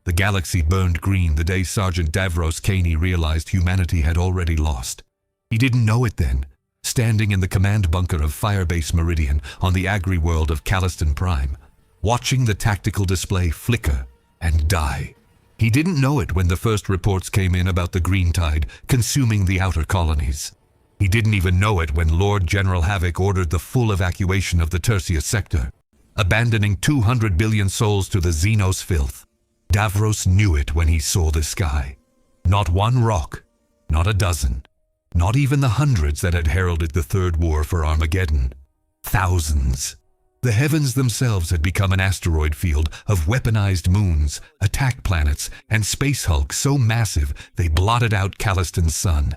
The galaxy burned green the day Sergeant Davros Caney realized humanity had already lost. He didn't know it then, standing in the command bunker of Firebase Meridian on the agri-world of Calliston Prime, watching the tactical display flicker and die. He didn't know it when the first reports came in about the green tide consuming the outer colonies. He didn't even know it when Lord General Havoc ordered the full evacuation of the Tertius sector, abandoning 200 billion souls to the Xenos filth. Davros knew it when he saw the sky. Not one rock, not a dozen, not even the hundreds that had heralded the Third War for Armageddon. Thousands. The heavens themselves had become an asteroid field of weaponized moons, attack planets, and space hulks so massive they blotted out Calliston's sun.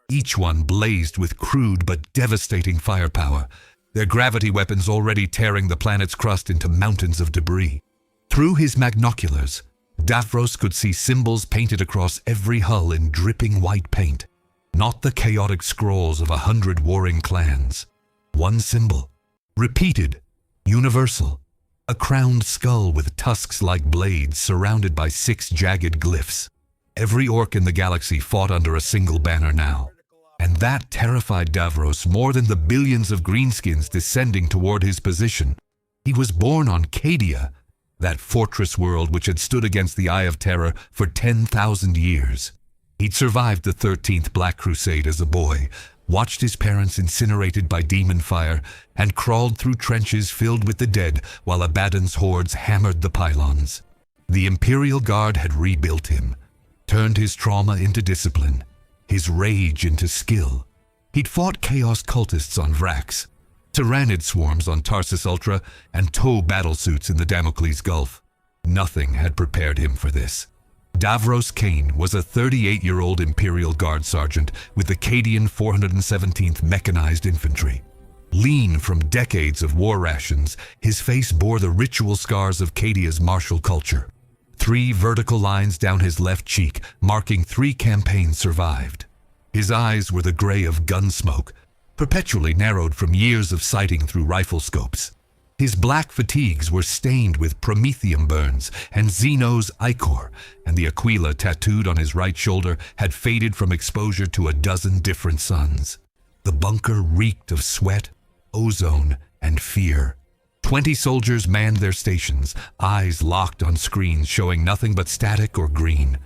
Each one blazed with crude but devastating firepower, their gravity weapons already tearing the planet's crust into mountains of debris. Through his magnoculars, Davros could see symbols painted across every hull in dripping white paint, not the chaotic scrawls of 100 warring clans. One symbol, repeated, universal, a crowned skull with tusks like blades surrounded by 6 jagged glyphs. Every orc in the galaxy fought under a single banner now, and that terrified Davros more than the billions of greenskins descending toward his position. He was born on Cadia, that fortress world which had stood against the Eye of Terror for 10,000 years. He'd survived the 13th Black Crusade as a boy, watched his parents incinerated by demon fire, and crawled through trenches filled with the dead while Abaddon's hordes hammered the pylons. The Imperial Guard had rebuilt him, turned his trauma into discipline, his rage into skill. He'd fought Chaos cultists on Vrax, Tyrannid swarms on Tarsus Ultra, and TOW battlesuits in the Damocles Gulf. Nothing had prepared him for this. Davros Kane was a 38-year-old Imperial Guard sergeant with the Cadian 417th Mechanized Infantry. Lean from decades of war rations, his face bore the ritual scars of Cadia's martial culture. 3 vertical lines down his left cheek, marking 3 campaigns survived. His eyes were the gray of gun smoke, perpetually narrowed from years of sighting through rifle scopes. His black fatigues were stained with promethium burns and Xenos ichor, and the Aquila tattooed on his right shoulder had faded from exposure to a dozen different suns. The bunker reeked of sweat, ozone, and fear. 20 soldiers manned their stations, eyes locked on screens showing nothing but static or green.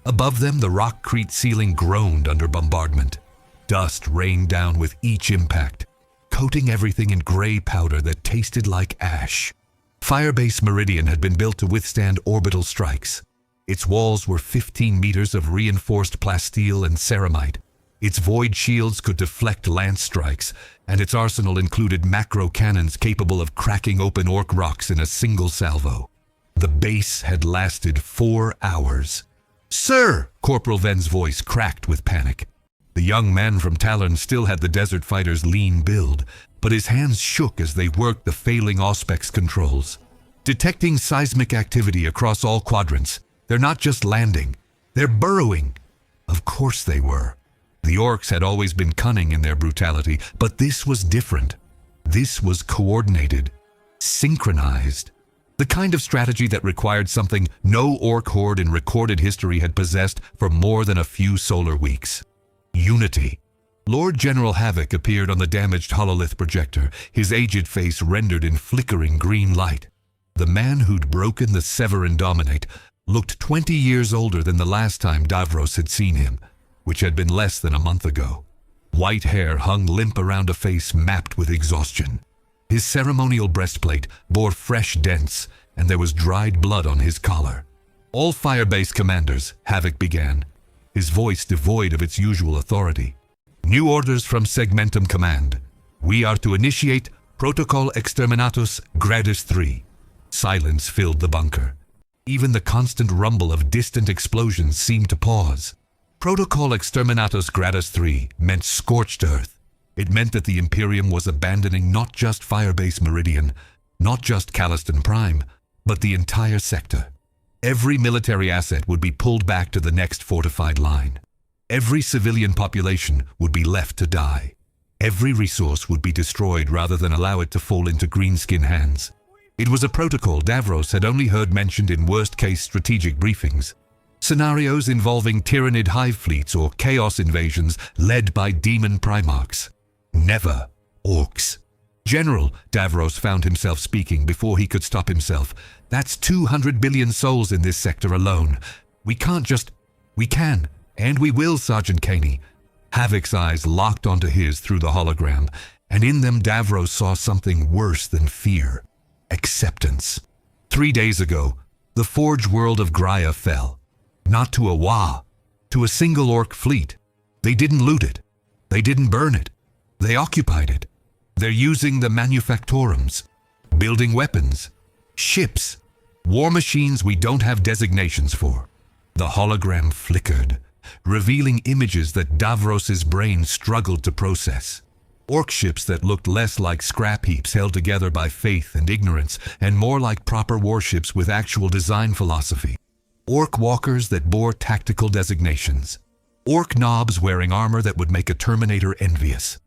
Above them, the rockcrete ceiling groaned under bombardment. Dust rained down with each impact, coating everything in gray powder that tasted like ash. Firebase Meridian had been built to withstand orbital strikes. Its walls were 15 meters of reinforced plasteel and ceramite. Its void shields could deflect lance strikes, and its arsenal included macro cannons capable of cracking open orc rocks in a single salvo. The base had lasted 4 hours. "Sir!" Corporal Ven's voice cracked with panic. The young man from Talon still had the Desert Fighter's lean build, but his hands shook as they worked the failing Auspex controls. Detecting seismic activity across all quadrants. They're not just landing, they're burrowing. Of course they were. The Orks had always been cunning in their brutality, but this was different. This was coordinated, synchronized. The kind of strategy that required something no Ork horde in recorded history had possessed for more than a few solar weeks. Unity. Lord General Havoc appeared on the damaged hololith projector, his aged face rendered in flickering green light. The man who'd broken the Severin Dominate looked 20 years older than the last time Davros had seen him, which had been less than a month ago. White hair hung limp around a face mapped with exhaustion. His ceremonial breastplate bore fresh dents, and there was dried blood on his collar. "All Firebase commanders," Havoc began, his voice devoid of its usual authority. "New orders from Segmentum Command. We are to initiate Protocol Exterminatus Gradus 3. Silence filled the bunker. Even the constant rumble of distant explosions seemed to pause. Protocol Exterminatus Gradus 3 meant scorched earth. It meant that the Imperium was abandoning not just Firebase Meridian, not just Calliston Prime, but the entire sector. Every military asset would be pulled back to the next fortified line. Every civilian population would be left to die. Every resource would be destroyed rather than allow it to fall into greenskin hands. It was a protocol Davros had only heard mentioned in worst-case strategic briefings. Scenarios involving Tyranid hive fleets or chaos invasions led by demon primarchs. Never Orks. General, Davros found himself speaking before he could stop himself. That's 200 billion souls in this sector alone. We can't just... We can, and we will, Sergeant Caney. Havoc's eyes locked onto his through the hologram, and in them Davros saw something worse than fear. Acceptance. 3 days ago, the Forge world of Graia fell. Not to a Wa, to a single Ork fleet. They didn't loot it. They didn't burn it. They occupied it. They're using the manufactorums, building weapons, ships, war machines we don't have designations for. The hologram flickered, revealing images that Davros's brain struggled to process. Ork ships that looked less like scrap heaps held together by faith and ignorance, and more like proper warships with actual design philosophy. Ork walkers that bore tactical designations. Ork knobs wearing armor that would make a Terminator envious.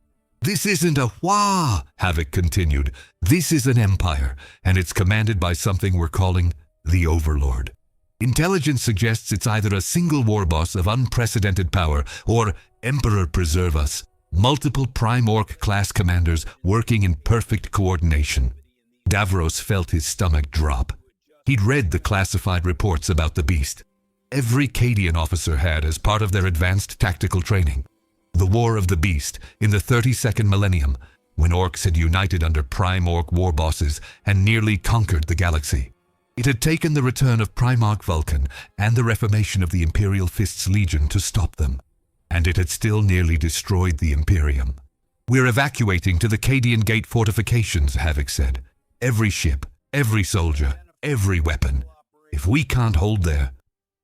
This isn't a Wah, Havoc continued. This is an empire, and it's commanded by something we're calling the Overlord. Intelligence suggests it's either a single warboss of unprecedented power or, Emperor preserve us, multiple Prime Ork class commanders working in perfect coordination. Davros felt his stomach drop. He'd read the classified reports about the beast. Every Cadian officer had as part of their advanced tactical training. The War of the Beast in the 32nd millennium, when Orks had united under Prime Ork warbosses and nearly conquered the galaxy. It had taken the return of Primarch Vulcan and the reformation of the Imperial Fist's Legion to stop them. And it had still nearly destroyed the Imperium. We're evacuating to the Cadian Gate fortifications, Havoc said. Every ship, every soldier, every weapon. If we can't hold there...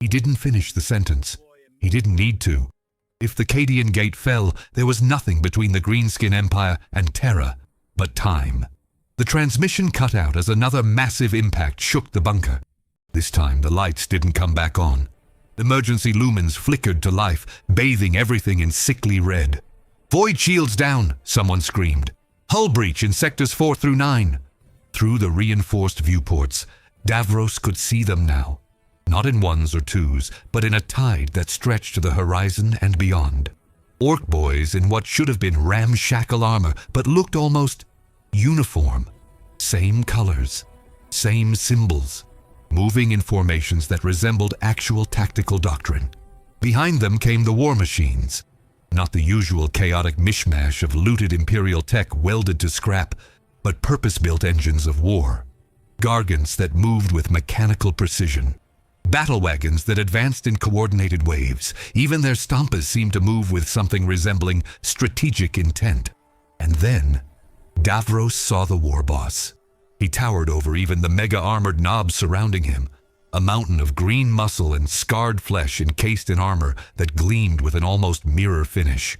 He didn't finish the sentence. He didn't need to. If the Cadian Gate fell, there was nothing between the Greenskin Empire and Terra but time. The transmission cut out as another massive impact shook the bunker. This time the lights didn't come back on. Emergency lumens flickered to life, bathing everything in sickly red. "Void shields down," someone screamed. "Hull breach in sectors 4 through 9. Through the reinforced viewports, Davros could see them now. Not in ones or twos, but in a tide that stretched to the horizon and beyond. Ork boys in what should have been ramshackle armor, but looked almost uniform. Same colors, same symbols, moving in formations that resembled actual tactical doctrine. Behind them came the war machines. Not the usual chaotic mishmash of looted Imperial tech welded to scrap, but purpose-built engines of war. Gargants that moved with mechanical precision. Battle wagons that advanced in coordinated waves. Even their stompas seemed to move with something resembling strategic intent. And then, Davros saw the Warboss. He towered over even the mega-armored knobs surrounding him, a mountain of green muscle and scarred flesh encased in armor that gleamed with an almost mirror finish.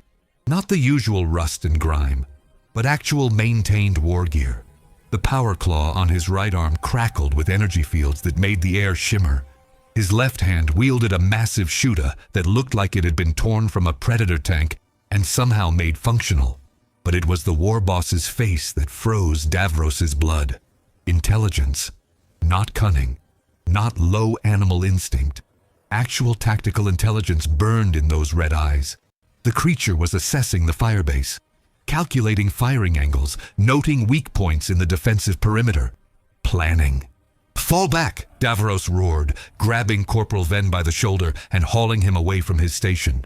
Not the usual rust and grime, but actual maintained war gear. The power claw on his right arm crackled with energy fields that made the air shimmer. His left hand wielded a massive shooter that looked like it had been torn from a Predator tank and somehow made functional. But it was the Warboss's face that froze Davros's blood. Intelligence. Not cunning. Not low animal instinct. Actual tactical intelligence burned in those red eyes. The creature was assessing the firebase, calculating firing angles, noting weak points in the defensive perimeter. Planning. "Fall back," Davros roared, grabbing Corporal Venn by the shoulder and hauling him away from his station.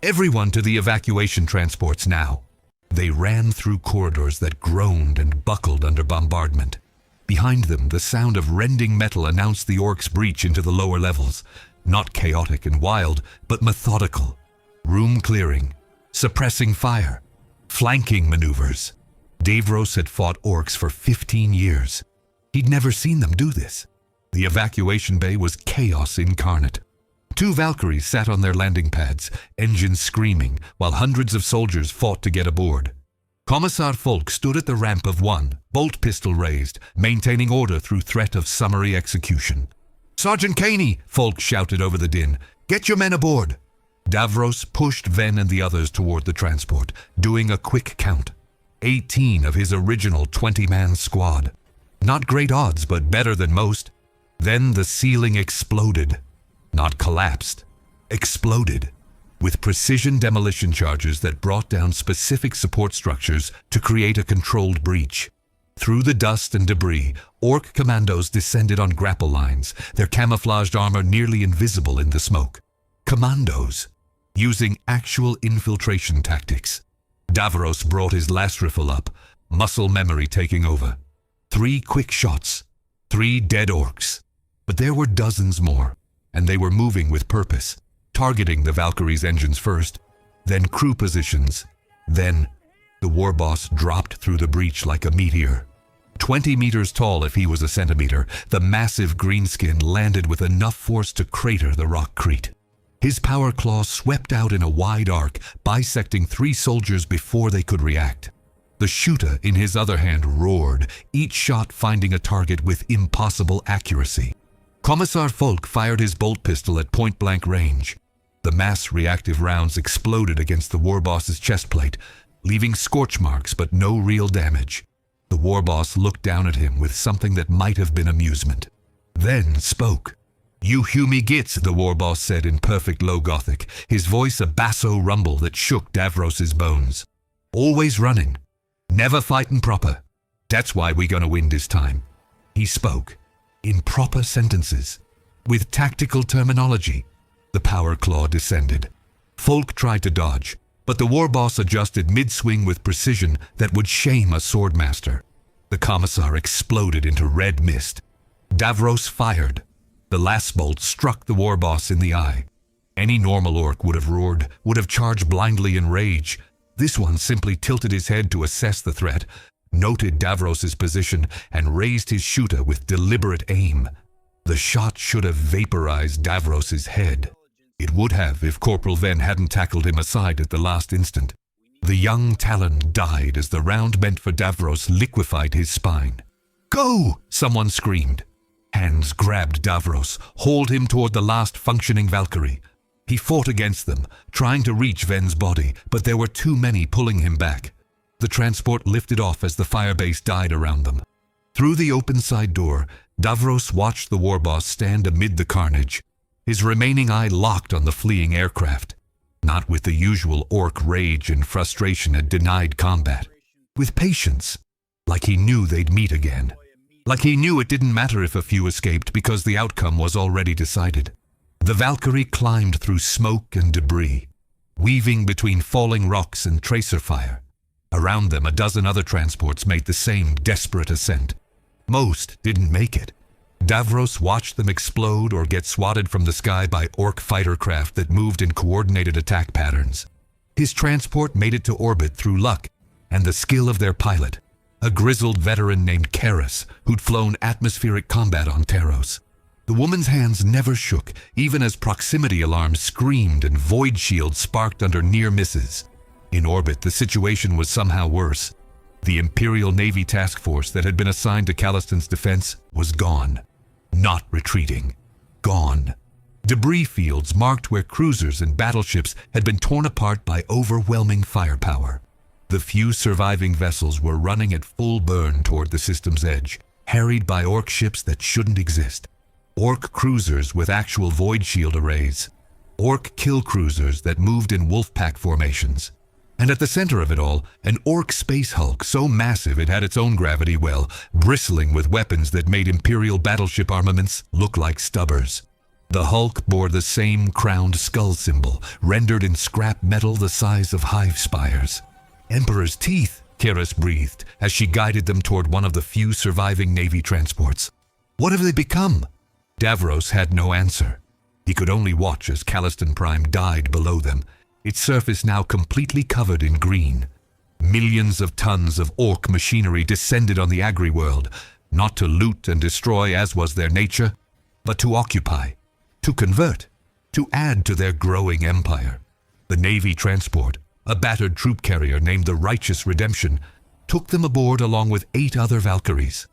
"Everyone to the evacuation transports now." They ran through corridors that groaned and buckled under bombardment. Behind them, the sound of rending metal announced the Orks' breach into the lower levels. Not chaotic and wild, but methodical. Room clearing, suppressing fire, flanking maneuvers. Davros had fought Orks for 15 years. He'd never seen them do this. The evacuation bay was chaos incarnate. 2 Valkyries sat on their landing pads, engines screaming, while hundreds of soldiers fought to get aboard. Commissar Folk stood at the ramp of one, bolt pistol raised, maintaining order through threat of summary execution. "Sergeant Caney," Folk shouted over the din, "get your men aboard." Davros pushed Venn and the others toward the transport, doing a quick count. 18 of his original 20-man squad. Not great odds, but better than most. Then the ceiling exploded. Not collapsed. Exploded. With precision demolition charges that brought down specific support structures to create a controlled breach. Through the dust and debris, Ork commandos descended on grapple lines, their camouflaged armor nearly invisible in the smoke. Commandos, using actual infiltration tactics. Davros brought his last rifle up, muscle memory taking over. 3 quick shots, 3 dead Orks. But there were dozens more, and they were moving with purpose, targeting the Valkyrie's engines first, then crew positions, then the Warboss dropped through the breach like a meteor. 20 meters tall if he was a centimeter, the massive greenskin landed with enough force to crater the rockcrete. His power claw swept out in a wide arc, bisecting 3 soldiers before they could react. The shooter in his other hand roared, each shot finding a target with impossible accuracy. Commissar Folk fired his bolt pistol at point-blank range. The mass reactive rounds exploded against the Warboss's chest plate, leaving scorch marks but no real damage. The Warboss looked down at him with something that might have been amusement. Then spoke. "You hew me gits," the Warboss said in perfect low Gothic, his voice a basso rumble that shook Davros's bones. "Always running. Never fighting proper. That's why we gonna win this time." He spoke, in proper sentences, with tactical terminology. The power claw descended. Folk tried to dodge, but the Warboss adjusted mid-swing with precision that would shame a swordmaster. The Commissar exploded into red mist. Davros fired. The last bolt struck the Warboss in the eye. Any normal Ork would have roared, would have charged blindly in rage. This one simply tilted his head to assess the threat, noted Davros's position, and raised his shooter with deliberate aim. The shot should have vaporized Davros's head. It would have if Corporal Venn hadn't tackled him aside at the last instant. The young Talon died as the round meant for Davros liquefied his spine. "Go!" someone screamed. Hands grabbed Davros, hauled him toward the last functioning Valkyrie. He fought against them, trying to reach Venn's body, but there were too many pulling him back. The transport lifted off as the firebase died around them. Through the open side door, Davros watched the Warboss stand amid the carnage, his remaining eye locked on the fleeing aircraft. Not with the usual Ork rage and frustration at denied combat. With patience, like he knew they'd meet again. Like he knew it didn't matter if a few escaped because the outcome was already decided. The Valkyrie climbed through smoke and debris, weaving between falling rocks and tracer fire. Around them, a dozen other transports made the same desperate ascent. Most didn't make it. Davros watched them explode or get swatted from the sky by Ork fighter craft that moved in coordinated attack patterns. His transport made it to orbit through luck and the skill of their pilot, a grizzled veteran named Karis who'd flown atmospheric combat on Taros. The woman's hands never shook, even as proximity alarms screamed and void shields sparked under near misses. In orbit, the situation was somehow worse. The Imperial Navy task force that had been assigned to Caliston's defense was gone. Not retreating. Gone. Debris fields marked where cruisers and battleships had been torn apart by overwhelming firepower. The few surviving vessels were running at full burn toward the system's edge, harried by Ork ships that shouldn't exist. Ork cruisers with actual void shield arrays. Ork kill cruisers that moved in wolfpack formations. And at the center of it all, an Ork space hulk so massive it had its own gravity well, bristling with weapons that made Imperial battleship armaments look like stubbers. The hulk bore the same crowned skull symbol, rendered in scrap metal the size of hive spires. "Emperor's teeth," Karis breathed as she guided them toward one of the few surviving Navy transports. "What have they become?" Davros had no answer. He could only watch as Caliston Prime died below them, its surface now completely covered in green. Millions of tons of Ork machinery descended on the agri-world, not to loot and destroy as was their nature, but to occupy, to convert, to add to their growing empire. The Navy transport, a battered troop carrier named the Righteous Redemption, took them aboard along with 8 other Valkyries.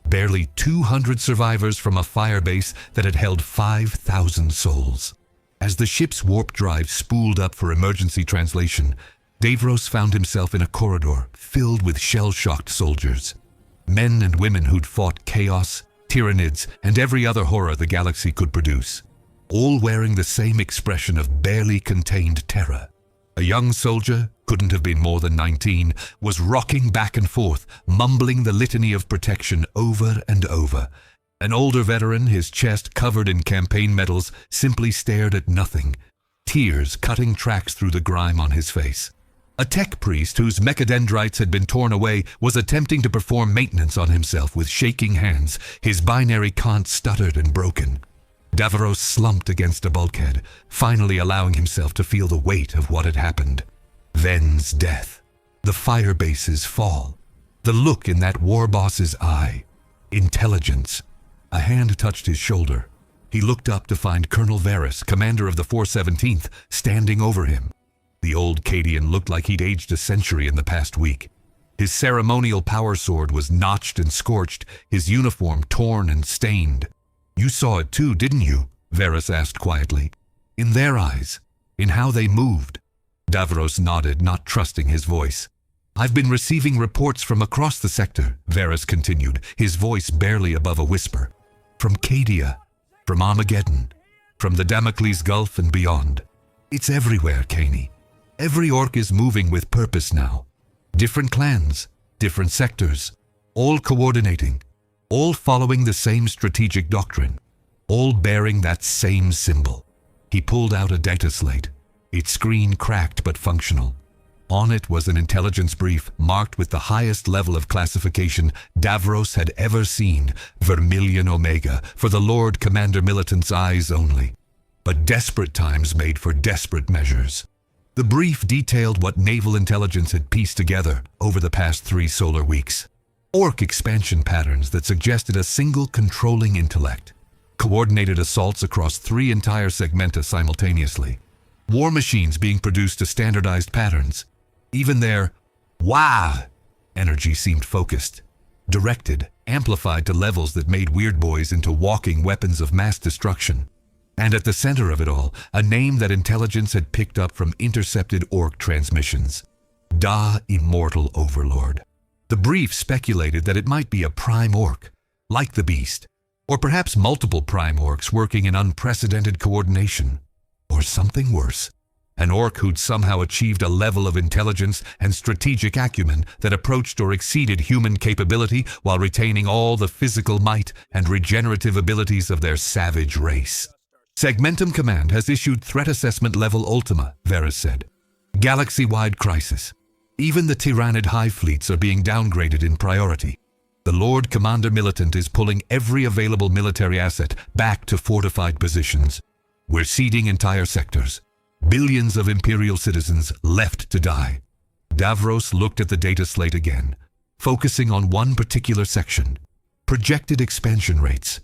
Barely 200 survivors from a firebase that had held 5,000 souls. As the ship's warp drive spooled up for emergency translation, Davros found himself in a corridor filled with shell-shocked soldiers. Men and women who'd fought chaos, tyrannids, and every other horror the galaxy could produce, all wearing the same expression of barely contained terror. A young soldier, couldn't have been more than 19, was rocking back and forth, mumbling the litany of protection over and over. An older veteran, his chest covered in campaign medals, simply stared at nothing, tears cutting tracks through the grime on his face. A tech priest whose mechadendrites had been torn away was attempting to perform maintenance on himself with shaking hands, his binary cant stuttered and broken. Davros slumped against a bulkhead, finally allowing himself to feel the weight of what had happened. Ven's death. The firebase's fall. The look in that warboss's eye. Intelligence. A hand touched his shoulder. He looked up to find Colonel Varys, commander of the 417th, standing over him. The old Cadian looked like he'd aged a century in the past week. His ceremonial power sword was notched and scorched, his uniform torn and stained. "You saw it too, didn't you?" Varys asked quietly. "In their eyes, in how they moved." Davros nodded, not trusting his voice. "I've been receiving reports from across the sector," Varys continued, his voice barely above a whisper. "From Cadia, from Armageddon, from the Damocles Gulf and beyond. It's everywhere, Caney. Every orc is moving with purpose now. Different clans, different sectors, all coordinating, all following the same strategic doctrine, all bearing that same symbol." He pulled out a data slate, its screen cracked but functional. On it was an intelligence brief marked with the highest level of classification Davros had ever seen, Vermilion Omega, for the Lord Commander Militant's eyes only. But desperate times made for desperate measures. The brief detailed what naval intelligence had pieced together over the past 3 solar weeks. Orc expansion patterns that suggested a single controlling intellect. Coordinated assaults across 3 entire segmenta simultaneously. War machines being produced to standardized patterns. Even their "wah" energy seemed focused, directed, amplified to levels that made Weird Boys into walking weapons of mass destruction. And at the center of it all, a name that intelligence had picked up from intercepted Orc transmissions. Da Immortal Overlord. The brief speculated that it might be a prime Orc, like the beast, or perhaps multiple prime Orcs working in unprecedented coordination. Or something worse. An Orc who'd somehow achieved a level of intelligence and strategic acumen that approached or exceeded human capability while retaining all the physical might and regenerative abilities of their savage race. "Segmentum Command has issued Threat Assessment Level Ultima," Varys said. "Galaxy-wide crisis. Even the Tyrannid hive fleets are being downgraded in priority. The Lord Commander Militant is pulling every available military asset back to fortified positions. We're ceding entire sectors. Billions of Imperial citizens left to die." Davros looked at the data slate again, focusing on one particular section. Projected expansion rates.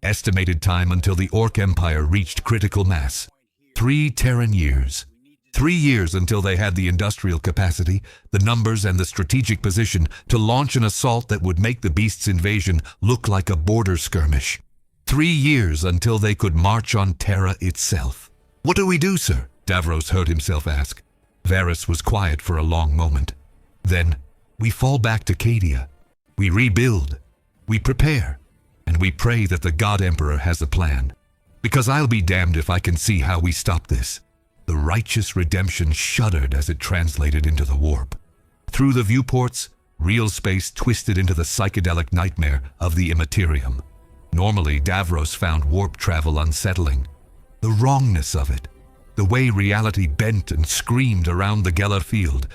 Estimated time until the Orc Empire reached critical mass. 3 Terran years. 3 years until they had the industrial capacity, the numbers, and the strategic position to launch an assault that would make the beast's invasion look like a border skirmish. 3 years until they could march on Terra itself. "What do we do, sir?" Davros heard himself ask. Varys was quiet for a long moment. "Then, we fall back to Cadia. We rebuild. We prepare. And we pray that the God Emperor has a plan. Because I'll be damned if I can see how we stop this." The righteous redemption shuddered as it translated into the warp. Through the viewports, real space twisted into the psychedelic nightmare of the Imperium. Normally, Davros found warp travel unsettling. The wrongness of it. The way reality bent and screamed around the Gellar field.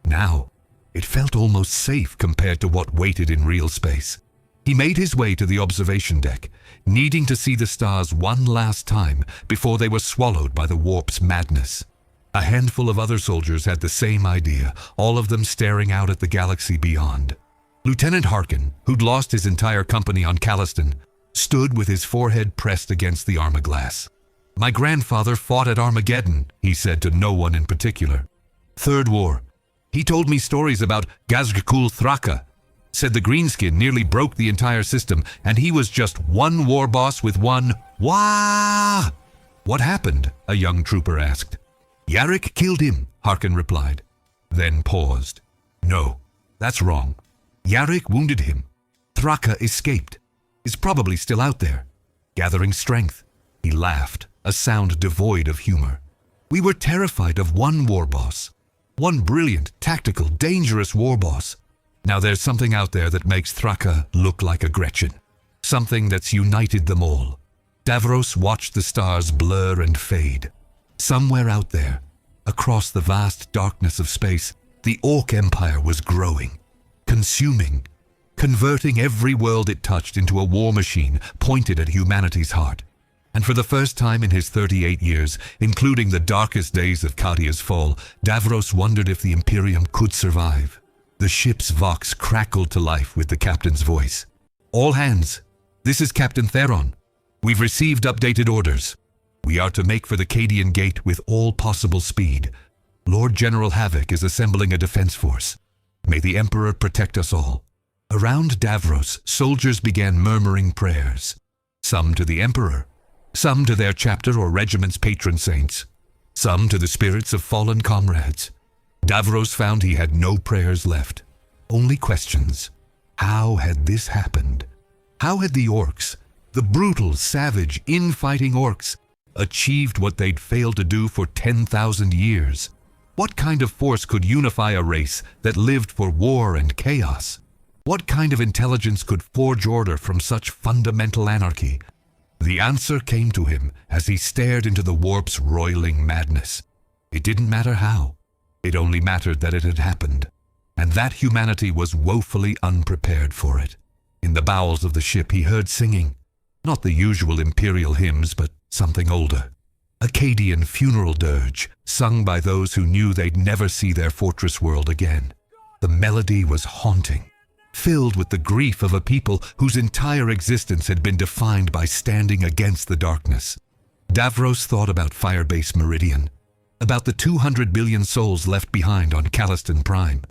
Now, it felt almost safe compared to what waited in real space. He made his way to the observation deck, needing to see the stars one last time before they were swallowed by the warp's madness. A handful of other soldiers had the same idea, all of them staring out at the galaxy beyond. Lieutenant Harkin, who'd lost his entire company on Calliston, stood with his forehead pressed against the armor-glass. "My grandfather fought at Armageddon," he said to no one in particular. "Third War. He told me stories about Gazgakul Thraka. Said the Greenskin nearly broke the entire system, and he was just one war boss with one wah." "What happened?" a young trooper asked. "Yarrick killed him," Harkin replied. Then paused. "No, that's wrong. Yarrick wounded him. Thraka escaped, is probably still out there, gathering strength. He laughed, a sound devoid of humor. We were terrified of one warboss. One brilliant, tactical, dangerous warboss. Now there's something out there that makes Thraka look like a Gretchen. Something that's united them all. Davros watched the stars blur and fade. Somewhere out there, across the vast darkness of space, the Ork Empire was growing, consuming, converting every world it touched into a war machine pointed at humanity's heart. And for the first time in his 38 years, including the darkest days of Kadia's fall, Davros wondered if the Imperium could survive. The ship's vox crackled to life with the captain's voice. "All hands, this is Captain Theron. We've received updated orders. We are to make for the Cadian Gate with all possible speed. Lord General Havoc is assembling a defense force. May the Emperor protect us all." Around Davros, soldiers began murmuring prayers. Some to the Emperor, some to their chapter or regiment's patron saints, some to the spirits of fallen comrades. Davros found he had no prayers left, only questions. How had this happened? How had the Orks, the brutal, savage, infighting Orks, achieved what they'd failed to do for 10,000 years? What kind of force could unify a race that lived for war and chaos? What kind of intelligence could forge order from such fundamental anarchy? The answer came to him as he stared into the warp's roiling madness. It didn't matter how. It only mattered that it had happened, and that humanity was woefully unprepared for it. In the bowels of the ship he heard singing, not the usual imperial hymns, but something older. Akkadian funeral dirge, sung by those who knew they'd never see their fortress world again. The melody was haunting, filled with the grief of a people whose entire existence had been defined by standing against the darkness. Davros thought about Firebase Meridian, about the 200 billion souls left behind on Calliston Prime,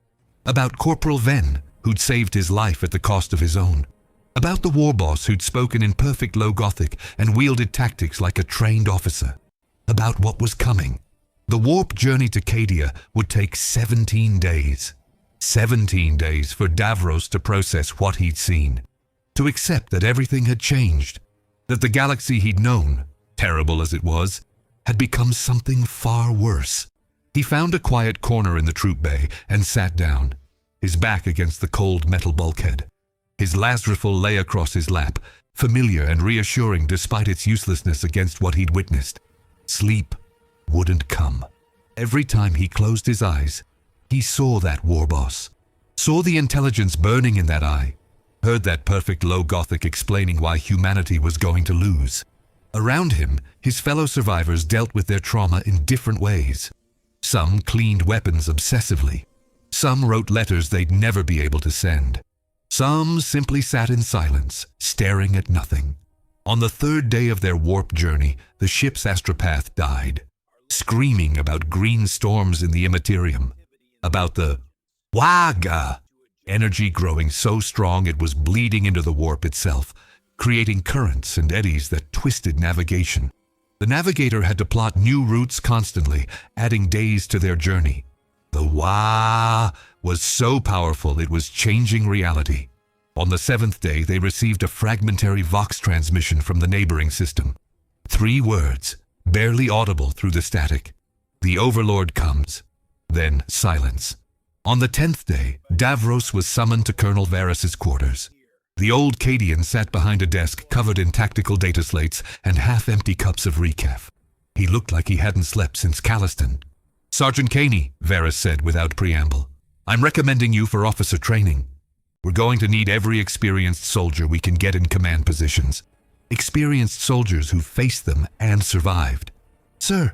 about Corporal Ven, who'd saved his life at the cost of his own, about the Warboss who'd spoken in perfect Low Gothic and wielded tactics like a trained officer, about what was coming. The warp journey to Cadia would take 17 days. 17 days for Davros to process what he'd seen, to accept that everything had changed, that the galaxy he'd known, terrible as it was, had become something far worse. He found a quiet corner in the troop bay and sat down, his back against the cold metal bulkhead. His Lazraful lay across his lap, familiar and reassuring despite its uselessness against what he'd witnessed. Sleep wouldn't come. Every time he closed his eyes, he saw that Warboss, saw the intelligence burning in that eye, heard that perfect Low Gothic explaining why humanity was going to lose. Around him, his fellow survivors dealt with their trauma in different ways. Some cleaned weapons obsessively. Some wrote letters they'd never be able to send. Some simply sat in silence, staring at nothing. On the third day of their warp journey, the ship's astropath died, screaming about green storms in the Imperium, about the Waga energy growing so strong it was bleeding into the warp itself, creating currents and eddies that twisted navigation. The navigator had to plot new routes constantly, adding days to their journey. The Wa was so powerful it was changing reality. On the 7th day, they received a fragmentary Vox transmission from the neighboring system. 3 words, barely audible through the static. The Overlord comes. Then silence. On the 10th day, Davros was summoned to Colonel Varys's quarters. The old Cadian sat behind a desk covered in tactical data slates and half-empty cups of recaf. He looked like he hadn't slept since Calliston. "Sergeant Caney," Varys said without preamble, "I'm recommending you for officer training. We're going to need every experienced soldier we can get in command positions. Experienced soldiers who faced them and survived." "Sir,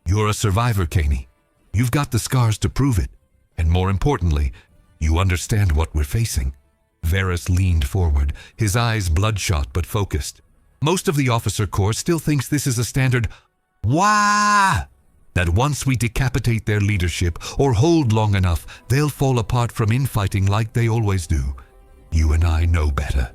You're a survivor, Caney. You've got the scars to prove it. And more importantly, you understand what we're facing." Varys leaned forward, his eyes bloodshot but focused. "Most of the officer corps still thinks this is a standard Wah! That once we decapitate their leadership or hold long enough, they'll fall apart from infighting like they always do. You and I know better."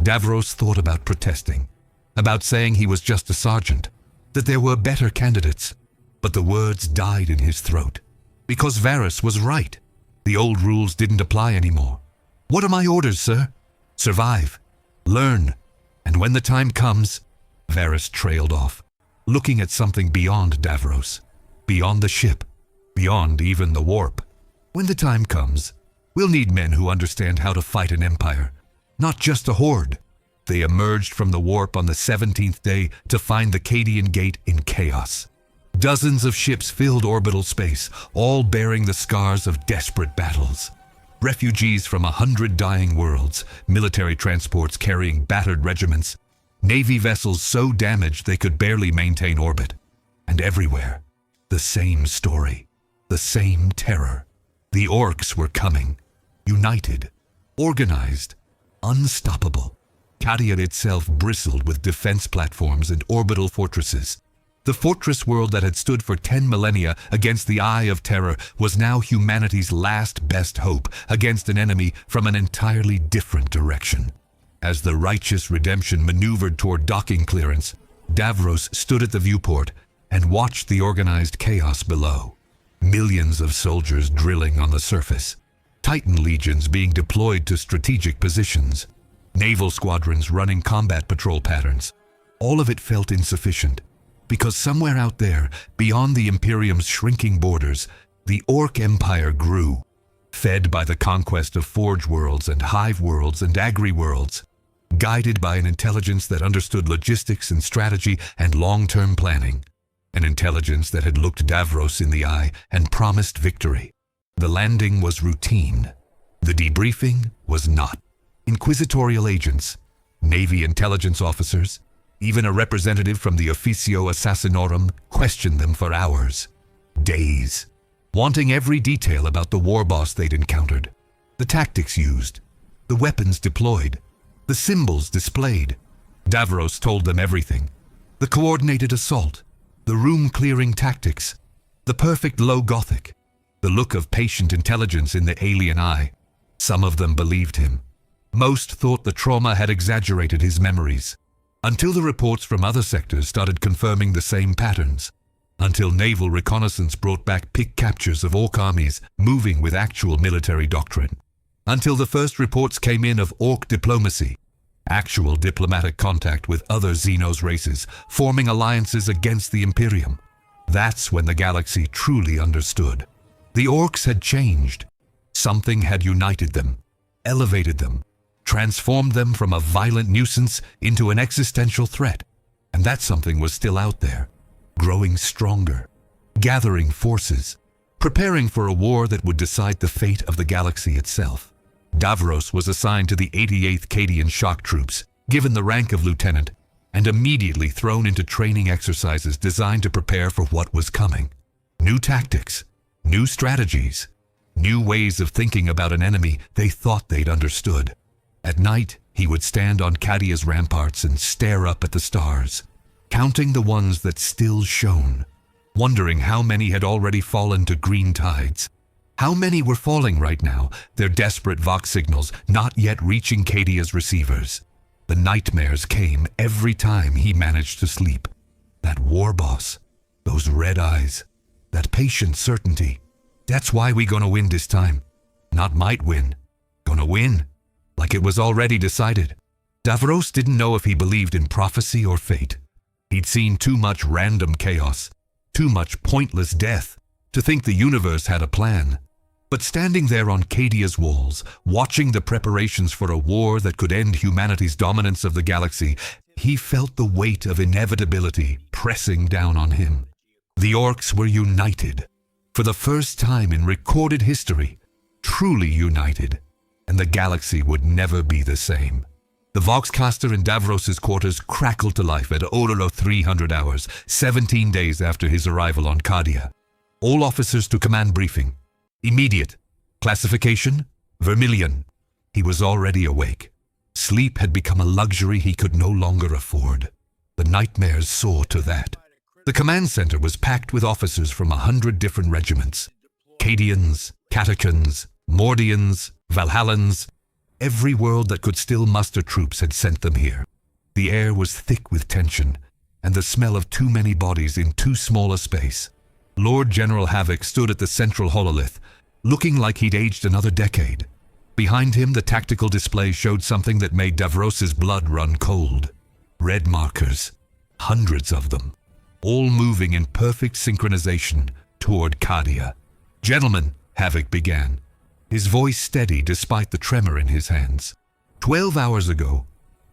Davros thought about protesting, about saying he was just a sergeant, that there were better candidates, but the words died in his throat. Because Varys was right. The old rules didn't apply anymore. "What are my orders, sir?" "Survive. Learn. And when the time comes..." Varys trailed off, looking at something beyond Davros, beyond the ship, beyond even the warp. "When the time comes, we'll need men who understand how to fight an empire, not just a horde." They emerged from the warp on the 17th day to find the Cadian Gate in chaos. Dozens of ships filled orbital space, all bearing the scars of desperate battles. Refugees from 100 dying worlds, military transports carrying battered regiments, Navy vessels so damaged they could barely maintain orbit. And everywhere, the same story, the same terror. The Orks were coming, united, organized, unstoppable. Cadia itself bristled with defense platforms and orbital fortresses. The fortress world that had stood for 10 millennia against the Eye of Terror was now humanity's last best hope against an enemy from an entirely different direction. As the righteous redemption maneuvered toward docking clearance, Davros stood at the viewport and watched the organized chaos below. Millions of soldiers drilling on the surface, Titan legions being deployed to strategic positions, naval squadrons running combat patrol patterns. All of it felt insufficient, because somewhere out there, beyond the Imperium's shrinking borders, the Ork Empire grew, fed by the conquest of Forge worlds and Hive worlds and Agri worlds, guided by an intelligence that understood logistics and strategy and long-term planning, an intelligence that had looked Davros in the eye and promised victory. The landing was routine. The debriefing was not. Inquisitorial agents, Navy intelligence officers, even a representative from the Officio Assassinorum questioned them for hours, days, wanting every detail about the Warboss they'd encountered, the tactics used, the weapons deployed, the symbols displayed. Davros told them everything. The coordinated assault, the room-clearing tactics, the perfect low Gothic, the look of patient intelligence in the alien eye. Some of them believed him. Most thought the trauma had exaggerated his memories. Until the reports from other sectors started confirming the same patterns. Until naval reconnaissance brought back pick captures of Ork armies moving with actual military doctrine. Until the first reports came in of Ork diplomacy, actual diplomatic contact with other Xenos races, forming alliances against the Imperium. That's when the galaxy truly understood. The Orks had changed. Something had united them, elevated them, transformed them from a violent nuisance into an existential threat. And that something was still out there, growing stronger, gathering forces, preparing for a war that would decide the fate of the galaxy itself. Davros was assigned to the 88th Cadian Shock Troops, given the rank of lieutenant, and immediately thrown into training exercises designed to prepare for what was coming. New tactics, new strategies, new ways of thinking about an enemy they thought they'd understood. At night, he would stand on Cadia's ramparts and stare up at the stars, counting the ones that still shone, wondering how many had already fallen to green tides. How many were falling right now, their desperate Vox signals not yet reaching Cadia's receivers. The nightmares came every time he managed to sleep. That Warboss, those red eyes, that patient certainty. That's why we gonna win this time. Not might win, gonna win. Like it was already decided. Davros didn't know if he believed in prophecy or fate. He'd seen too much random chaos, too much pointless death, to think the universe had a plan. But standing there on Cadia's walls, watching the preparations for a war that could end humanity's dominance of the galaxy, he felt the weight of inevitability pressing down on him. The Orks were united. For the first time in recorded history, truly united. And the galaxy would never be the same. The Voxcaster in Davros's quarters crackled to life at Ororo 300 hours, 17 days after his arrival on Cadia. All officers to command briefing. Immediate. Classification? Vermilion. He was already awake. Sleep had become a luxury he could no longer afford. The nightmares saw to that. The command center was packed with officers from 100 different regiments. Cadians, Catechans, Mordians, Valhallans. Every world that could still muster troops had sent them here. The air was thick with tension, and the smell of too many bodies in too small a space. Lord General Havoc stood at the central hololith, looking like he'd aged another decade. Behind him, the tactical display showed something that made Davros's blood run cold. Red markers, hundreds of them, all moving in perfect synchronization toward Kadia. "Gentlemen," Havoc began, his voice steady despite the tremor in his hands. 12 hours ago,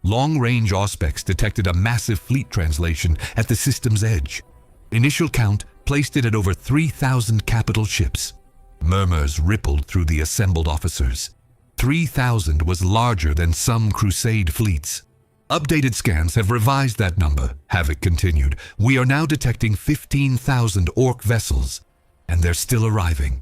long-range Auspex detected a massive fleet translation at the system's edge. Initial count placed it at over 3,000 capital ships. Murmurs rippled through the assembled officers. 3,000 was larger than some Crusade fleets. "Updated scans have revised that number," Havoc continued. "We are now detecting 15,000 Ork vessels, and they're still arriving."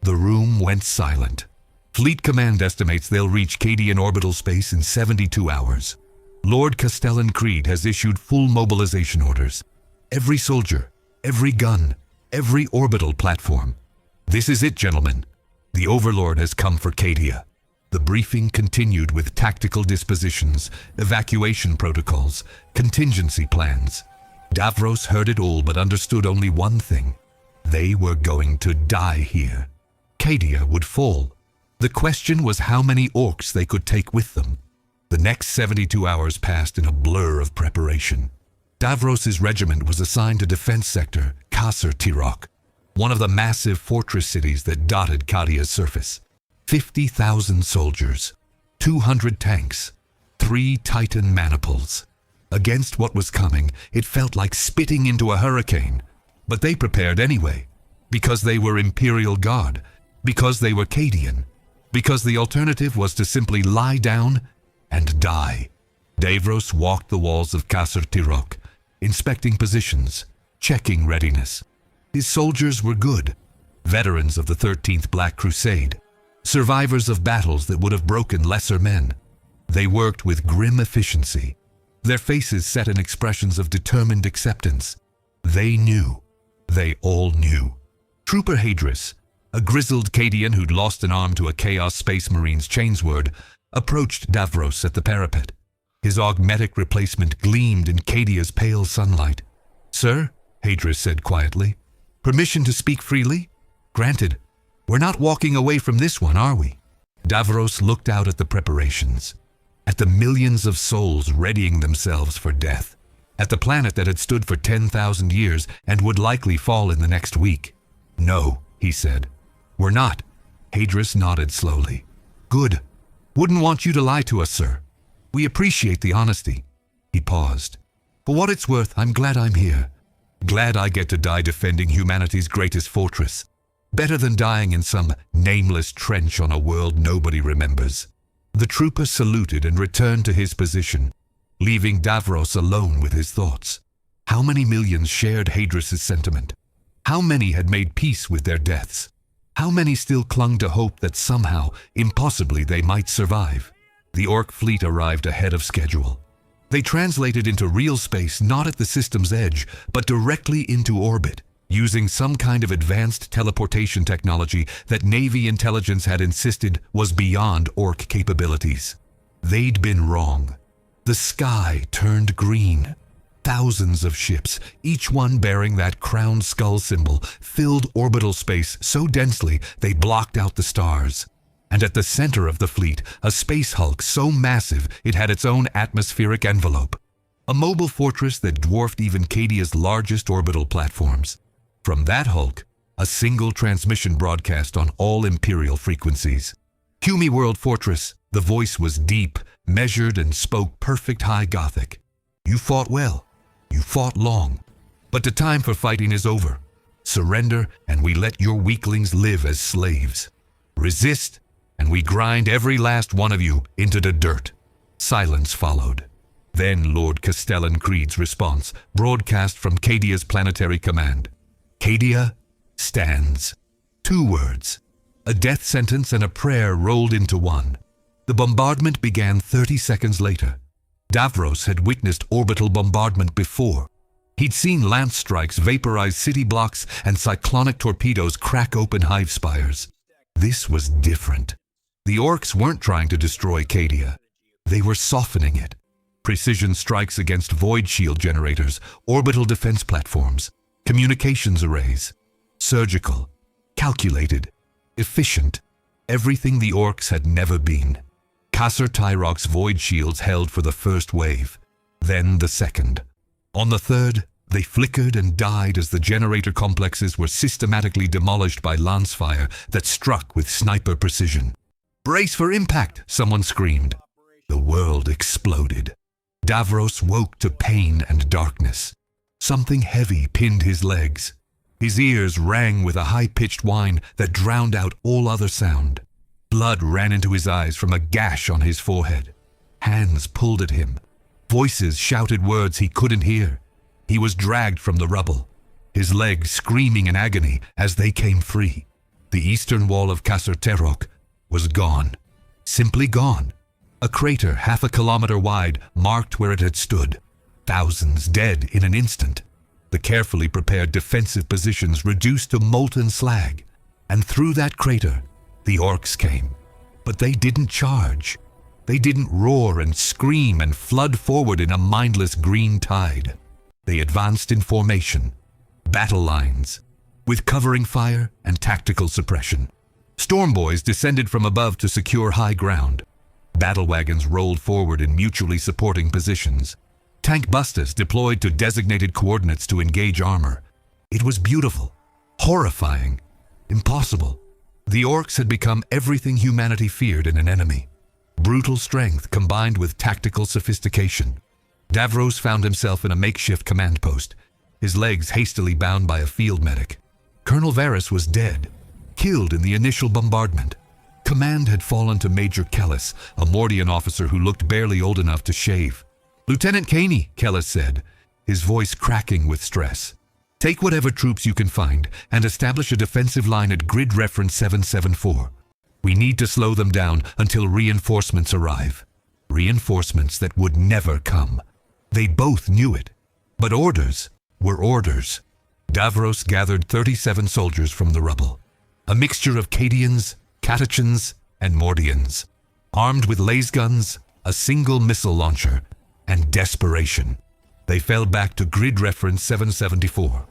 The room went silent. Fleet Command estimates they'll reach Cadian orbital space in 72 hours. Lord Castellan Creed has issued full mobilization orders. Every soldier, every gun, every orbital platform. "This is it, gentlemen. The Overlord has come for Cadia." The briefing continued with tactical dispositions, evacuation protocols, contingency plans. Davros heard it all but understood only one thing. They were going to die here. Cadia would fall. The question was how many Orks they could take with them. The next 72 hours passed in a blur of preparation. Davros's regiment was assigned to defense sector Kasr Tirok, one of the massive fortress cities that dotted Cadia's surface. 50,000 soldiers, 200 tanks, 3 Titan maniples. Against what was coming, it felt like spitting into a hurricane. But they prepared anyway, because they were Imperial Guard, because they were Cadian, because the alternative was to simply lie down and die. Davros walked the walls of Kasr Tirok, inspecting positions, checking readiness. His soldiers were good, veterans of the 13th Black Crusade, survivors of battles that would have broken lesser men. They worked with grim efficiency, their faces set in expressions of determined acceptance. They knew. They all knew. Trooper Hadris, a grizzled Cadian who'd lost an arm to a Chaos Space Marine's chainsword, approached Davros at the parapet. His augmetic replacement gleamed in Cadia's pale sunlight. "Sir," Hadris said quietly, "permission to speak freely?" "Granted. We're not walking away from this one, are we?" Davros looked out at the preparations, at the millions of souls readying themselves for death, at the planet that had stood for 10,000 years and would likely fall in the next week. "No," he said. "We're not." Hadris nodded slowly. "Good. Wouldn't want you to lie to us, sir. We appreciate the honesty." He paused. "For what it's worth, I'm glad I'm here. Glad I get to die defending humanity's greatest fortress. Better than dying in some nameless trench on a world nobody remembers." The trooper saluted and returned to his position, leaving Davros alone with his thoughts. How many millions shared Hadris's sentiment? How many had made peace with their deaths? How many still clung to hope that somehow, impossibly, they might survive? The Ork fleet arrived ahead of schedule. They translated into real space not at the system's edge, but directly into orbit, using some kind of advanced teleportation technology that Navy intelligence had insisted was beyond Ork capabilities. They'd been wrong. The sky turned green. Thousands of ships, each one bearing that crowned skull symbol, filled orbital space so densely they blocked out the stars. And at the center of the fleet, a space hulk so massive it had its own atmospheric envelope. A mobile fortress that dwarfed even Cadia's largest orbital platforms. From that hulk, a single transmission broadcast on all Imperial frequencies. "Humi World Fortress," the voice was deep, measured, and spoke perfect High Gothic. "You fought well. You fought long. But the time for fighting is over. Surrender, and we let your weaklings live as slaves. Resist, and we grind every last one of you into the dirt." Silence followed. Then Lord Castellan Creed's response, broadcast from Cadia's planetary command. "Cadia stands." 2 words. A death sentence and a prayer rolled into one. The bombardment began 30 seconds later. Davros had witnessed orbital bombardment before. He'd seen lance strikes vaporize city blocks and cyclonic torpedoes crack open hive spires. This was different. The Orks weren't trying to destroy Cadia. They were softening it. Precision strikes against void shield generators, orbital defense platforms, communications arrays. Surgical, calculated, efficient. Everything the Orks had never been. Kasser Tyrok's void shields held for the first wave, then the second. On the third, they flickered and died as the generator complexes were systematically demolished by lance fire that struck with sniper precision. "Brace for impact!" someone screamed. The world exploded. Davros woke to pain and darkness. Something heavy pinned his legs. His ears rang with a high-pitched whine that drowned out all other sound. Blood ran into his eyes from a gash on his forehead. Hands pulled at him. Voices shouted words he couldn't hear. He was dragged from the rubble, his legs screaming in agony as they came free. The eastern wall of Kasser Tyrok was gone. Simply gone. A crater half a kilometer wide marked where it had stood. Thousands dead in an instant. The carefully prepared defensive positions reduced to molten slag. And through that crater, the Orks came. But they didn't charge. They didn't roar and scream and flood forward in a mindless green tide. They advanced in formation, battle lines, with covering fire and tactical suppression. Storm boys descended from above to secure high ground. Battle wagons rolled forward in mutually supporting positions. Tank busters deployed to designated coordinates to engage armor. It was beautiful, horrifying, impossible. The Orks had become everything humanity feared in an enemy. Brutal strength combined with tactical sophistication. Davros found himself in a makeshift command post, his legs hastily bound by a field medic. Colonel Varys was dead, killed in the initial bombardment. Command had fallen to Major Kellis, a Mordian officer who looked barely old enough to shave. "Lieutenant Caney," Kellis said, his voice cracking with stress. "Take whatever troops you can find and establish a defensive line at grid reference 774. We need to slow them down until reinforcements arrive." Reinforcements that would never come. They both knew it. But orders were orders. Davros gathered 37 soldiers from the rubble. A mixture of Cadians, Catachans, and Mordians. Armed with laser guns, a single missile launcher, and desperation. They fell back to grid reference 774.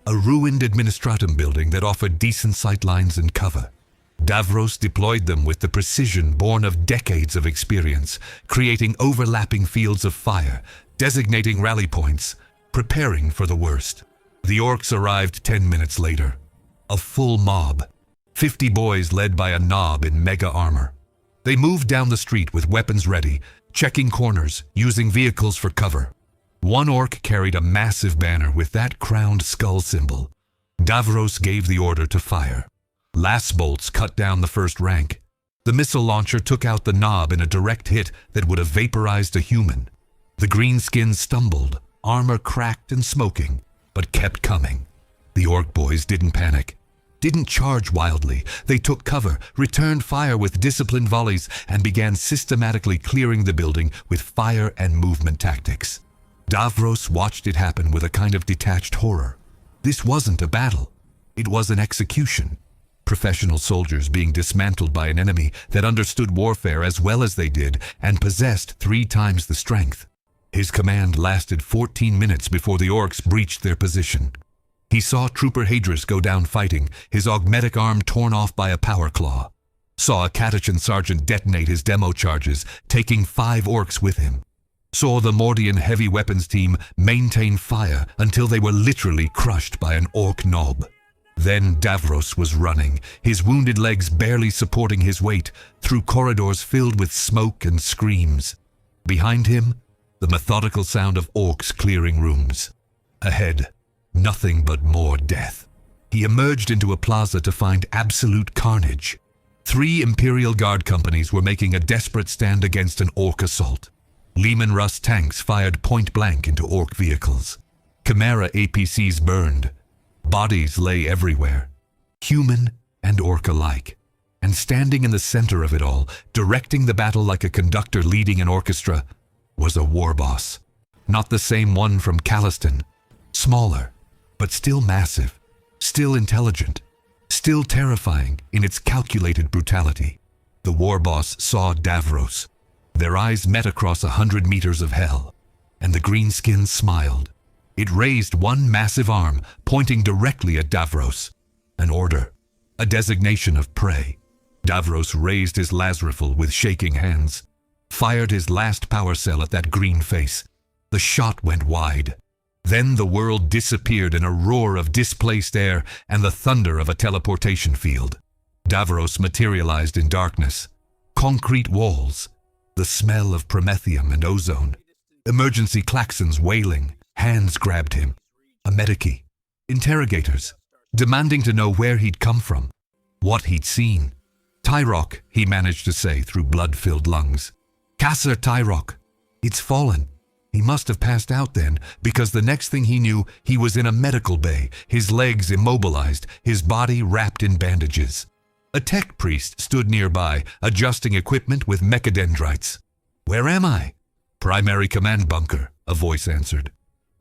A ruined administratum building that offered decent sightlines and cover. Davros deployed them with the precision born of decades of experience, creating overlapping fields of fire, designating rally points, preparing for the worst. The Orks arrived 10 minutes later. A full mob. 50 boys led by a knob in mega armor. They moved down the street with weapons ready, checking corners, using vehicles for cover. One Ork carried a massive banner with that crowned skull symbol. Davros gave the order to fire. Last bolts cut down the first rank. The missile launcher took out the knob in a direct hit that would have vaporized a human. The greenskins stumbled, armor cracked and smoking, but kept coming. The Ork boys didn't panic, didn't charge wildly. They took cover, returned fire with disciplined volleys, and began systematically clearing the building with fire and movement tactics. Davros watched it happen with a kind of detached horror. This wasn't a battle. It was an execution. Professional soldiers being dismantled by an enemy that understood warfare as well as they did and possessed 3 times the strength. His command lasted 14 minutes before the Orks breached their position. He saw Trooper Hadris go down fighting, his augmetic arm torn off by a power claw. Saw a Catachan sergeant detonate his demo charges, taking 5 Orks with him. Saw the Mordian heavy weapons team maintain fire until they were literally crushed by an Ork knob. Then Davros was running, his wounded legs barely supporting his weight, through corridors filled with smoke and screams. Behind him, the methodical sound of Orks clearing rooms. Ahead, nothing but more death. He emerged into a plaza to find absolute carnage. 3 Imperial Guard companies were making a desperate stand against an Ork assault. Lehman Russ tanks fired point-blank into Ork vehicles. Chimera APCs burned. Bodies lay everywhere, human and Ork alike. And standing in the center of it all, directing the battle like a conductor leading an orchestra, was a Warboss. Not the same one from Caliston. Smaller, but still massive, still intelligent, still terrifying in its calculated brutality. The Warboss saw Davros. Their eyes met across 100 meters of hell, and the greenskins smiled. It raised one massive arm, pointing directly at Davros. An order, a designation of prey. Davros raised his las rifle with shaking hands, fired his last power cell at that green face. The shot went wide. Then the world disappeared in a roar of displaced air and the thunder of a teleportation field. Davros materialized in darkness. Concrete walls, the smell of promethium and ozone, emergency klaxons wailing, hands grabbed him. A medici, interrogators, demanding to know where he'd come from, what he'd seen. Tyrok, he managed to say through blood-filled lungs. Kasser Tyrok. It's fallen. He must have passed out then, because the next thing he knew, he was in a medical bay, his legs immobilized, his body wrapped in bandages. A tech priest stood nearby, adjusting equipment with mechadendrites. Where am I? Primary command bunker, a voice answered.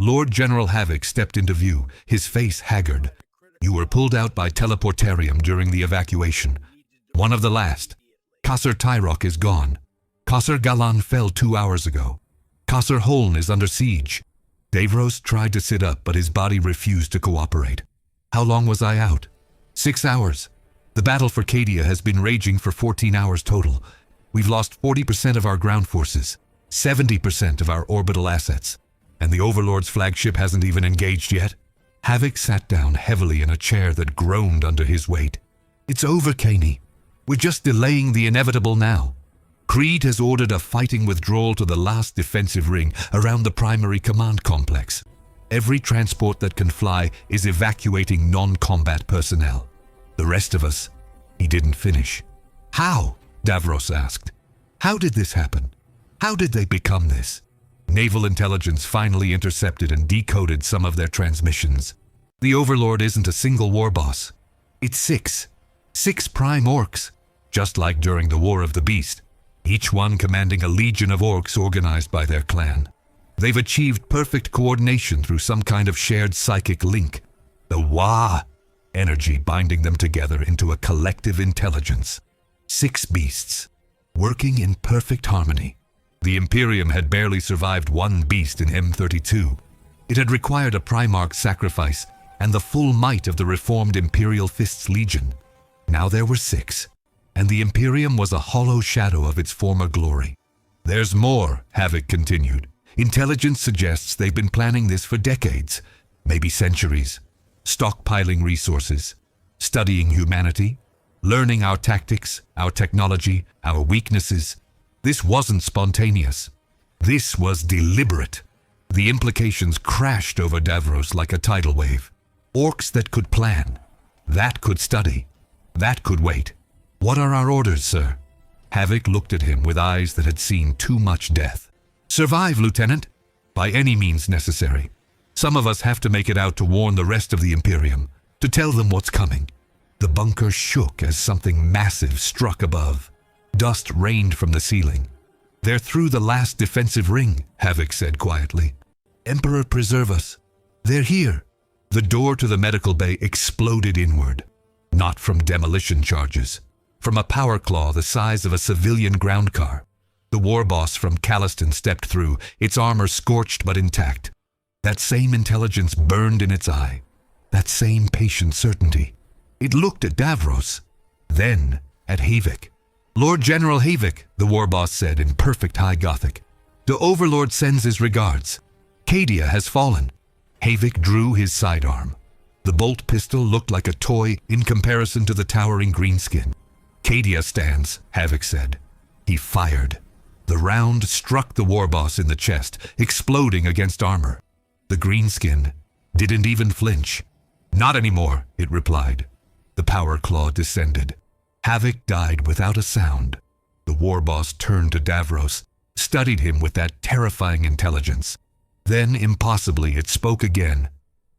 Lord General Havoc stepped into view, his face haggard. You were pulled out by teleportarium during the evacuation. One of the last. Kasser Tyrok is gone. Kasser Galan fell 2 hours ago. Kasser Holn is under siege. Davros tried to sit up, but his body refused to cooperate. How long was I out? 6 hours. The battle for Cadia has been raging for 14 hours total. We've lost 40% of our ground forces, 70% of our orbital assets, and the Overlord's flagship hasn't even engaged yet. Havoc sat down heavily in a chair that groaned under his weight. It's over, Caney. We're just delaying the inevitable now. Creed has ordered a fighting withdrawal to the last defensive ring around the primary command complex. Every transport that can fly is evacuating non-combat personnel. The rest of us, he didn't finish. How? Davros asked. How did this happen? How did they become this? Naval intelligence finally intercepted and decoded some of their transmissions. The Overlord isn't a single warboss. It's 6. 6 prime Orks, just like during the War of the Beast, each one commanding a legion of Orks organized by their clan. They've achieved perfect coordination through some kind of shared psychic link, the Wa energy binding them together into a collective intelligence. 6 beasts, working in perfect harmony. The Imperium had barely survived 1 beast in M32. It had required a Primarch's sacrifice and the full might of the reformed Imperial Fist's Legion. Now there were 6, and the Imperium was a hollow shadow of its former glory. There's more, Havoc continued. Intelligence suggests they've been planning this for decades, maybe centuries, stockpiling resources, studying humanity, learning our tactics, our technology, our weaknesses. This wasn't spontaneous. This was deliberate. The implications crashed over Davros like a tidal wave. Orks that could plan, that could study, that could wait. What are our orders, sir? Havoc looked at him with eyes that had seen too much death. Survive, Lieutenant, by any means necessary. Some of us have to make it out to warn the rest of the Imperium, to tell them what's coming. The bunker shook as something massive struck above. Dust rained from the ceiling. They're through the last defensive ring, Havoc said quietly. Emperor preserve us. They're here. The door to the medical bay exploded inward. Not from demolition charges, from a power claw the size of a civilian ground car. The Warboss from Calliston stepped through, its armor scorched but intact. That same intelligence burned in its eye, that same patient certainty. It looked at Davros, then at Havoc. Lord General Havoc, the Warboss said in perfect High Gothic. The Overlord sends his regards. Cadia has fallen. Havoc drew his sidearm. The bolt pistol looked like a toy in comparison to the towering greenskin. Cadia stands, Havoc said. He fired. The round struck the Warboss in the chest, exploding against armor. The greenskin didn't even flinch. Not anymore, it replied. The power claw descended. Havoc died without a sound. The Warboss turned to Davros, studied him with that terrifying intelligence. Then, impossibly, it spoke again.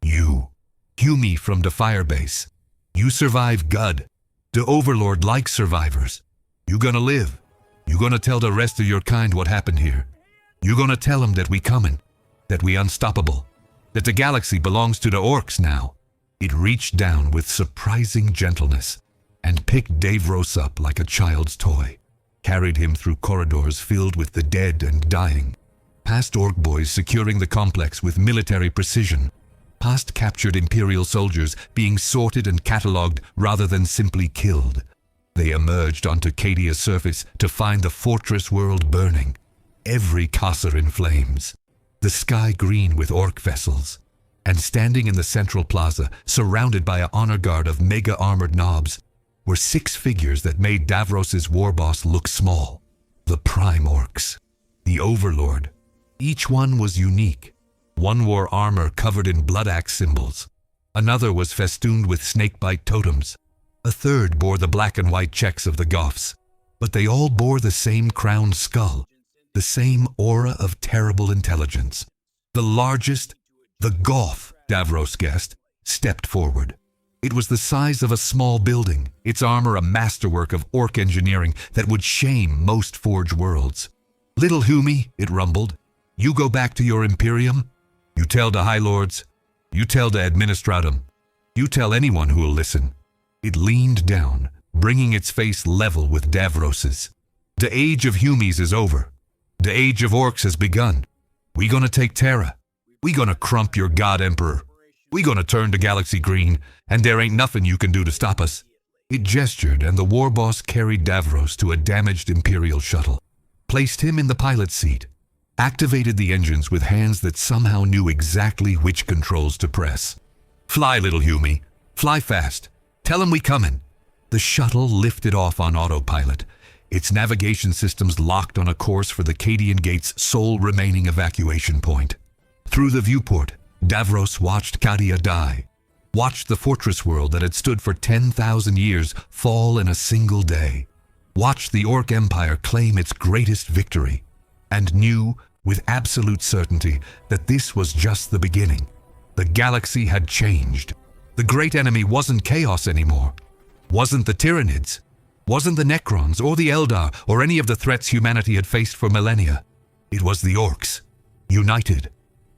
You. Hume from the Firebase. You survived Gud. The Overlord likes survivors. You gonna live. You gonna tell the rest of your kind what happened here. You gonna tell them that we comin', that we unstoppable, that the galaxy belongs to the Orks now. It reached down with surprising gentleness and picked Davros up like a child's toy, carried him through corridors filled with the dead and dying, past Ork boys securing the complex with military precision, past captured Imperial soldiers being sorted and catalogued rather than simply killed. They emerged onto Cadia's surface to find the fortress world burning, every casa in flames, the sky green with orc vessels, and standing in the central plaza, surrounded by an honor guard of mega-armored knobs, were 6 figures that made Davros's warboss look small. The Prime Orks, the Overlord. Each one was unique. One wore armor covered in blood axe symbols. Another was festooned with snakebite totems. A third bore the black and white checks of the Goths. But they all bore the same crowned skull, the same aura of terrible intelligence. The largest, the Goth, Davros guessed, stepped forward. It was the size of a small building, its armor a masterwork of orc engineering that would shame most Forge worlds. "Little Humi," it rumbled, "you go back to your imperium. You tell the High Lords. You tell the administratum. You tell anyone who will listen." It leaned down, bringing its face level with Davros's. "The age of Humies is over. The age of orcs has begun. We gonna take Terra. We gonna crump your god emperor. We gonna turn the galaxy green, and there ain't nothing you can do to stop us." It gestured, and the warboss carried Davros to a damaged imperial shuttle, placed him in the pilot's seat, activated the engines with hands that somehow knew exactly which controls to press. "Fly, little Humi. Fly fast. Tell him we comin'." The shuttle lifted off on autopilot, its navigation systems locked on a course for the Cadian Gate's sole remaining evacuation point. Through the viewport, Davros watched Cadia die, watched the fortress world that had stood for 10,000 years fall in a single day, watched the Orc Empire claim its greatest victory, and knew with absolute certainty that this was just the beginning. The galaxy had changed. The great enemy wasn't chaos anymore, wasn't the Tyranids, wasn't the Necrons or the Eldar or any of the threats humanity had faced for millennia. It was the Orcs, united,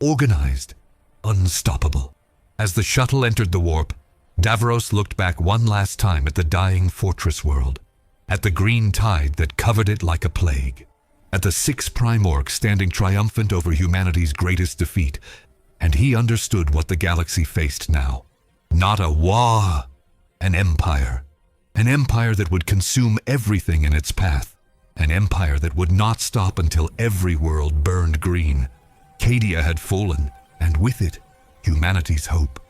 organized, unstoppable. As the shuttle entered the warp, Davros looked back one last time at the dying fortress world, at the green tide that covered it like a plague, at the 6 Prime Orcs standing triumphant over humanity's greatest defeat, and he understood what the galaxy faced now. Not a war, an empire that would consume everything in its path, an empire that would not stop until every world burned green. Cadia had fallen, and with it, humanity's hope.